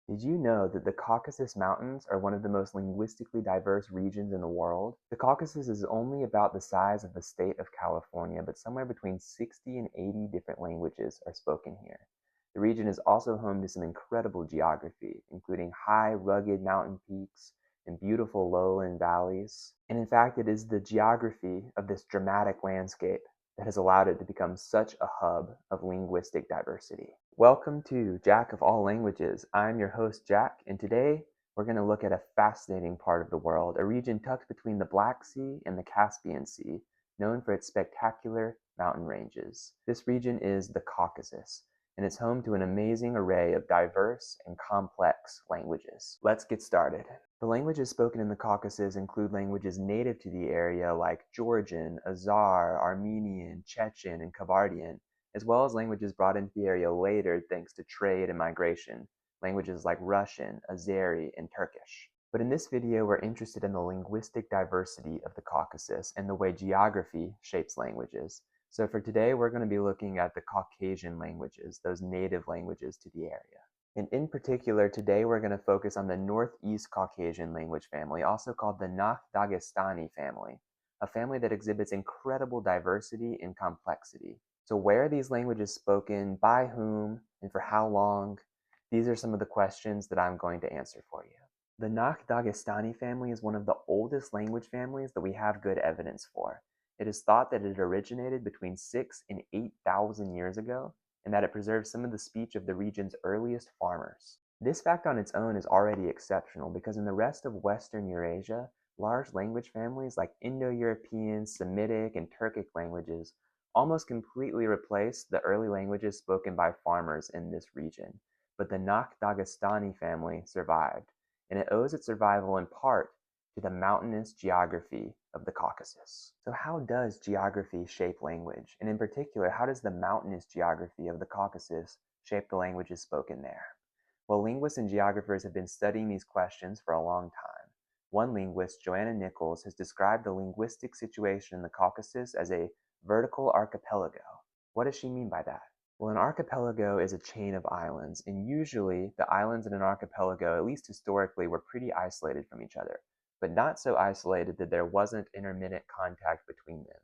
Did you know that the Caucasus Mountains are one of the most linguistically diverse regions in the world? The Caucasus is only about the size of the state of California, but somewhere between 60 and 80 different languages are spoken here. The region is also home to some incredible geography, including high, rugged mountain peaks and beautiful lowland valleys. And in fact, it is the geography of this dramatic landscape that has allowed it to become such a hub of linguistic diversity. Welcome to Jack of All Languages. I'm your host, Jack, and today we're going to look at a fascinating part of the world, a region tucked between the Black Sea and the Caspian Sea, known for its spectacular mountain ranges. This region is the Caucasus, and it's home to an amazing array of diverse and complex languages. Let's get started. The languages spoken in the Caucasus include languages native to the area like Georgian, Azar, Armenian, Chechen, and Kabardian, as well as languages brought into the area later thanks to trade and migration, languages like Russian, Azeri, and Turkish. But in this video, we're interested in the linguistic diversity of the Caucasus and the way geography shapes languages. So for today, we're going to be looking at the Caucasian languages, those native languages to the area. And in particular, today we're going to focus on the Northeast Caucasian language family, also called the Nakh Dagestani family, a family that exhibits incredible diversity and complexity. So where are these languages spoken, by whom, and for how long? These are some of the questions that I'm going to answer for you. The Nakh Dagestani family is one of the oldest language families that we have good evidence for. It is thought that it originated between 6,000 and 8,000 years ago, and that it preserves some of the speech of the region's earliest farmers. This fact on its own is already exceptional because in the rest of Western Eurasia, large language families like Indo-European, Semitic, and Turkic languages almost completely replaced the early languages spoken by farmers in this region. But the Nakh Dagestani family survived, and it owes its survival in part to the mountainous geography of the Caucasus. So how does geography shape language? And in particular, how does the mountainous geography of the Caucasus shape the languages spoken there? Well, linguists and geographers have been studying these questions for a long time. One linguist, Johanna Nichols, has described the linguistic situation in the Caucasus as a vertical archipelago. What does she mean by that? Well, an archipelago is a chain of islands, and usually the islands in an archipelago, at least historically, were pretty isolated from each other, but not so isolated that there wasn't intermittent contact between them.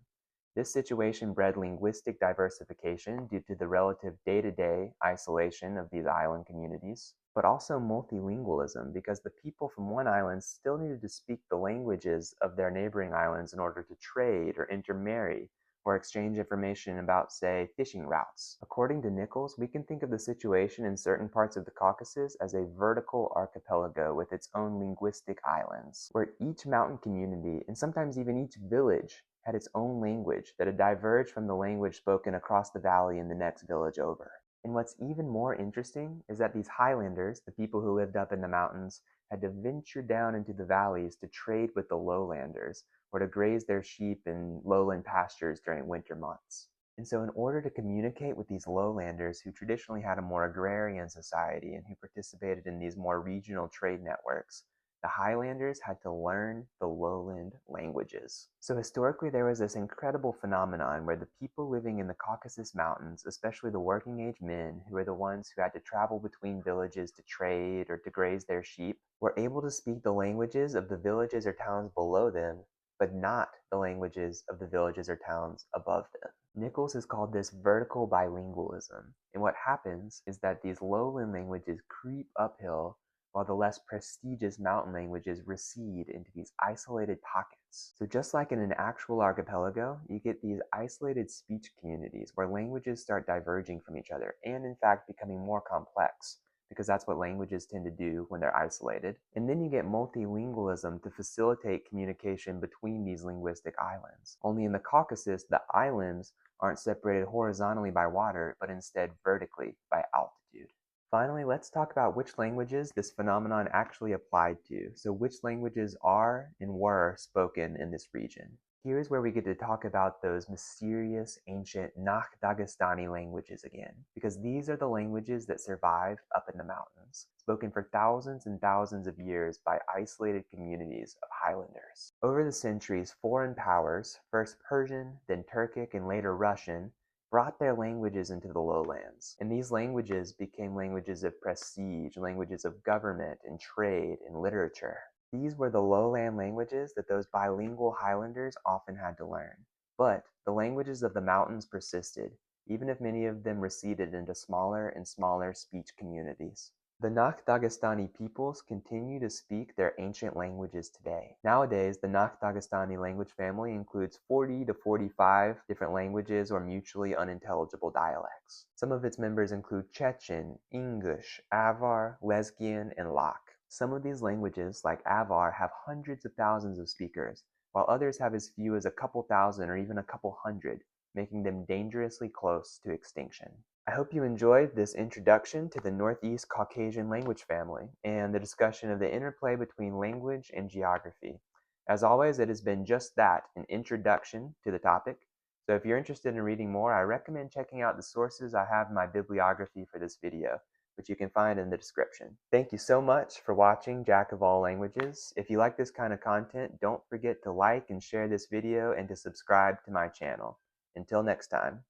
This situation bred linguistic diversification due to the relative day-to-day isolation of these island communities, but also multilingualism because the people from one island still needed to speak the languages of their neighboring islands in order to trade or intermarry or exchange information about, say, fishing routes. According to Nichols, we can think of the situation in certain parts of the Caucasus as a vertical archipelago with its own linguistic islands, where each mountain community, and sometimes even each village, had its own language that had diverged from the language spoken across the valley in the next village over. And what's even more interesting is that these highlanders, the people who lived up in the mountains, had to venture down into the valleys to trade with the lowlanders, or to graze their sheep in lowland pastures during winter months. And so in order to communicate with these lowlanders who traditionally had a more agrarian society and who participated in these more regional trade networks, the highlanders had to learn the lowland languages. So historically there was this incredible phenomenon where the people living in the Caucasus Mountains, especially the working age men who were the ones who had to travel between villages to trade or to graze their sheep, were able to speak the languages of the villages or towns below them, but not the languages of the villages or towns above them. Nichols has called this vertical bilingualism, and what happens is that these lowland languages creep uphill while the less prestigious mountain languages recede into these isolated pockets. So just like in an actual archipelago, you get these isolated speech communities where languages start diverging from each other and in fact becoming more complex, because that's what languages tend to do when they're isolated. And then you get multilingualism to facilitate communication between these linguistic islands. Only in the Caucasus, the islands aren't separated horizontally by water, but instead vertically by altitude. Finally, let's talk about which languages this phenomenon actually applied to. So which languages are and were spoken in this region. Here's where we get to talk about those mysterious ancient Nakh Dagestani languages again, because these are the languages that survived up in the mountains, spoken for thousands and thousands of years by isolated communities of highlanders. Over the centuries, foreign powers, first Persian, then Turkic, and later Russian, brought their languages into the lowlands, and these languages became languages of prestige, languages of government and trade and literature. These were the lowland languages that those bilingual highlanders often had to learn. But the languages of the mountains persisted, even if many of them receded into smaller and smaller speech communities. The Nakh Dagestani peoples continue to speak their ancient languages today. Nowadays, the Nakh Dagestani language family includes 40 to 45 different languages or mutually unintelligible dialects. Some of its members include Chechen, English, Avar, Lezgian, and Lak. Some of these languages, like Avar, have hundreds of thousands of speakers, while others have as few as a couple thousand or even a couple hundred, making them dangerously close to extinction. I hope you enjoyed this introduction to the Northeast Caucasian language family and the discussion of the interplay between language and geography. As always, it has been just that, an introduction to the topic. So if you're interested in reading more, I recommend checking out the sources I have in my bibliography for this video, which you can find in the description. Thank you so much for watching Jack of All Languages. If you like this kind of content, don't forget to like and share this video and to subscribe to my channel. Until next time.